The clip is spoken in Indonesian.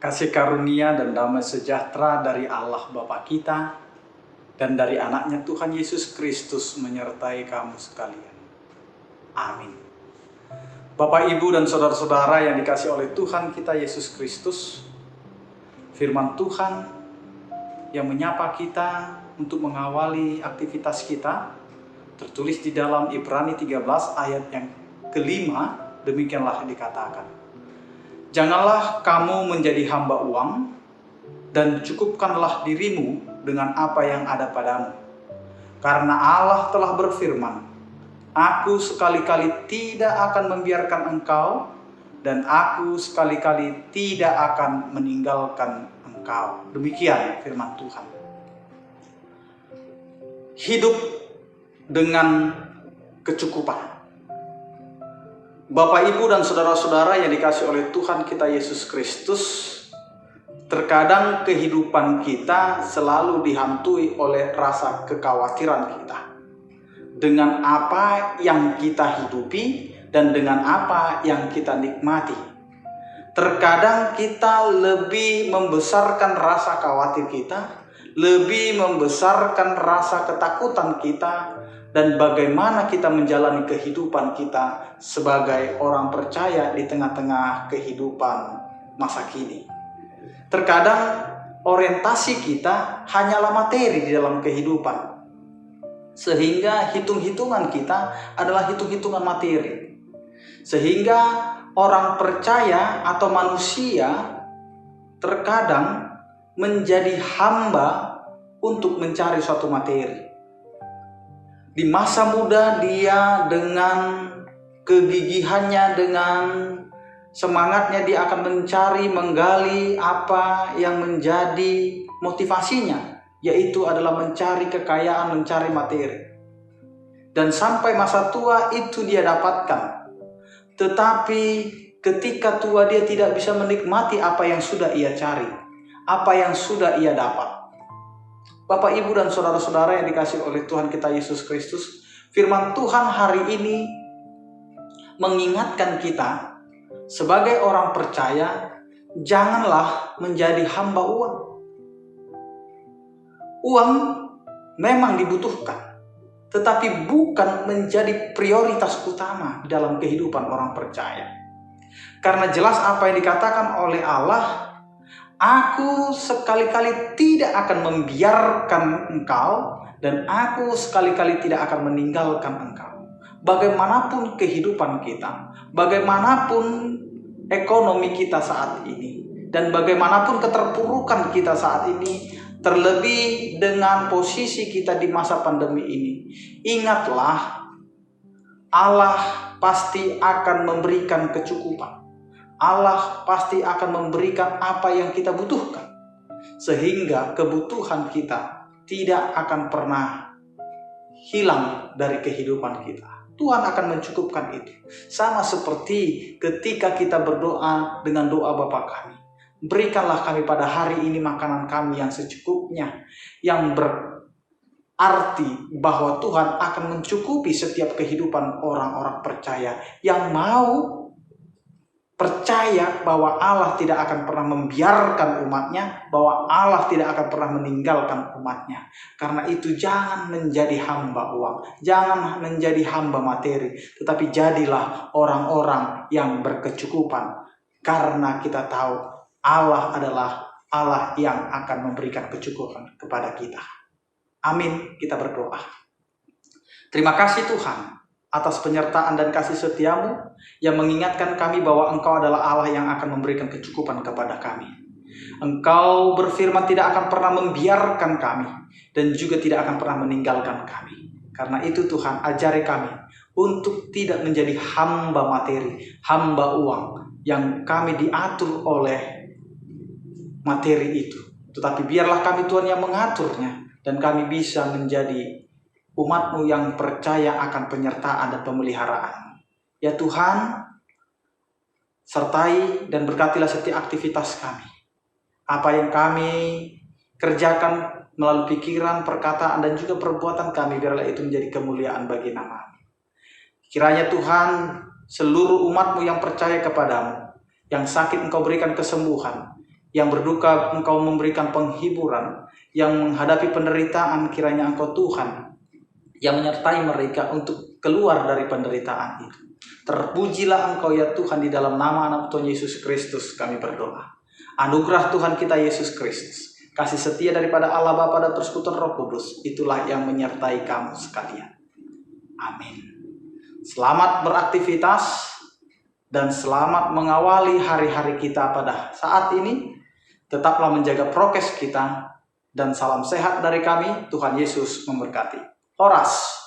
Kasih karunia dan damai sejahtera dari Allah Bapa kita dan dari anaknya Tuhan Yesus Kristus menyertai kamu sekalian. Amin. Bapak, Ibu, dan saudara-saudara yang dikasihi oleh Tuhan kita Yesus Kristus, firman Tuhan yang menyapa kita untuk mengawali aktivitas kita tertulis di dalam Ibrani 13 ayat yang kelima, demikianlah dikatakan. Janganlah kamu menjadi hamba uang, dan cukupkanlah dirimu dengan apa yang ada padamu. Karena Allah telah berfirman, Aku sekali-kali tidak akan membiarkan engkau, dan aku sekali-kali tidak akan meninggalkan engkau. Demikian firman Tuhan. Hidup dengan kecukupan. Bapak, Ibu, dan saudara-saudara yang dikasihi oleh Tuhan kita Yesus Kristus, terkadang kehidupan kita selalu dihantui oleh rasa kekhawatiran kita dengan apa yang kita hidupi dan dengan apa yang kita nikmati. Terkadang kita lebih membesarkan rasa khawatir kita, lebih membesarkan rasa ketakutan kita, dan bagaimana kita menjalani kehidupan kita sebagai orang percaya di tengah-tengah kehidupan masa kini. Terkadang orientasi kita hanyalah materi di dalam kehidupan, sehingga hitung-hitungan kita adalah hitung-hitungan materi. Sehingga orang percaya atau manusia terkadang menjadi hamba untuk mencari suatu materi. Di masa muda dia dengan kegigihannya, dengan semangatnya dia akan mencari, menggali apa yang menjadi motivasinya, yaitu adalah mencari kekayaan, mencari materi. Dan sampai masa tua itu dia dapatkan. Tetapi ketika tua dia tidak bisa menikmati apa yang sudah ia cari, apa yang sudah ia dapat. Bapak, Ibu, dan saudara-saudara yang dikasihi oleh Tuhan kita Yesus Kristus, firman Tuhan hari ini mengingatkan kita sebagai orang percaya, janganlah menjadi hamba uang. Uang memang dibutuhkan, tetapi bukan menjadi prioritas utama dalam kehidupan orang percaya. Karena jelas apa yang dikatakan oleh Allah, Aku sekali-kali tidak akan membiarkan engkau, dan aku sekali-kali tidak akan meninggalkan engkau. Bagaimanapun kehidupan kita, bagaimanapun ekonomi kita saat ini, dan bagaimanapun keterpurukan kita saat ini, terlebih dengan posisi kita di masa pandemi ini, ingatlah, Allah pasti akan memberikan kecukupan. Allah pasti akan memberikan apa yang kita butuhkan, sehingga kebutuhan kita tidak akan pernah hilang dari kehidupan kita. Tuhan akan mencukupkan itu. Sama seperti ketika kita berdoa dengan doa Bapa kami, berikanlah kami pada hari ini makanan kami yang secukupnya, yang berarti bahwa Tuhan akan mencukupi setiap kehidupan orang-orang percaya yang mau percaya bahwa Allah tidak akan pernah membiarkan umatnya, bahwa Allah tidak akan pernah meninggalkan umatnya. Karena itu jangan menjadi hamba uang, jangan menjadi hamba materi, tetapi jadilah orang-orang yang berkecukupan. Karena kita tahu Allah adalah Allah yang akan memberikan kecukupan kepada kita. Amin, kita berdoa. Terima kasih Tuhan atas penyertaan dan kasih setiamu yang mengingatkan kami bahwa Engkau adalah Allah yang akan memberikan kecukupan kepada kami. Engkau berfirman tidak akan pernah membiarkan kami dan juga tidak akan pernah meninggalkan kami. Karena itu Tuhan, ajari kami untuk tidak menjadi hamba materi, hamba uang yang kami diatur oleh materi itu. Tetapi biarlah kami Tuhan yang mengaturnya, dan kami bisa menjadi umat-Mu yang percaya akan penyertaan dan pemeliharaan. Ya Tuhan, sertai dan berkatilah setiap aktivitas kami. Apa yang kami kerjakan melalui pikiran, perkataan, dan juga perbuatan kami, biarlah itu menjadi kemuliaan bagi nama-Mu. Kiranya Tuhan, seluruh umat-Mu yang percaya kepadamu, yang sakit Engkau berikan kesembuhan, yang berduka Engkau memberikan penghiburan, yang menghadapi penderitaan kiranya Engkau Tuhan yang menyertai mereka untuk keluar dari penderitaan itu. Terpujilah Engkau ya Tuhan, di dalam nama anak Tuhan Yesus Kristus kami berdoa. Anugerah Tuhan kita Yesus Kristus, kasih setia daripada Allah Bapa dan persekutuan Roh Kudus, itulah yang menyertai kamu sekalian. Amin. Selamat beraktivitas dan selamat mengawali hari-hari kita pada saat ini. Tetaplah menjaga prokes kita, dan salam sehat dari kami. Tuhan Yesus memberkati. Horas.